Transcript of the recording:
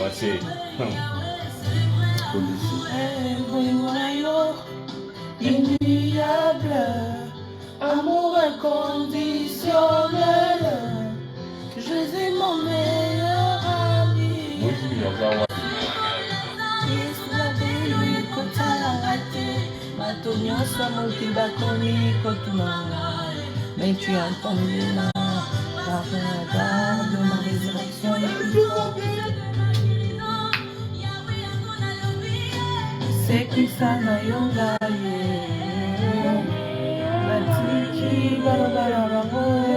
Voici. Inoubliable, amour inconditionnel, je suis mon meilleur ami. Matonyo sa multibakoni kotumanga, mais tu as entendu ma parole de ma résurrection. C'est qui ça na yonga ye, la tiki barabara bango.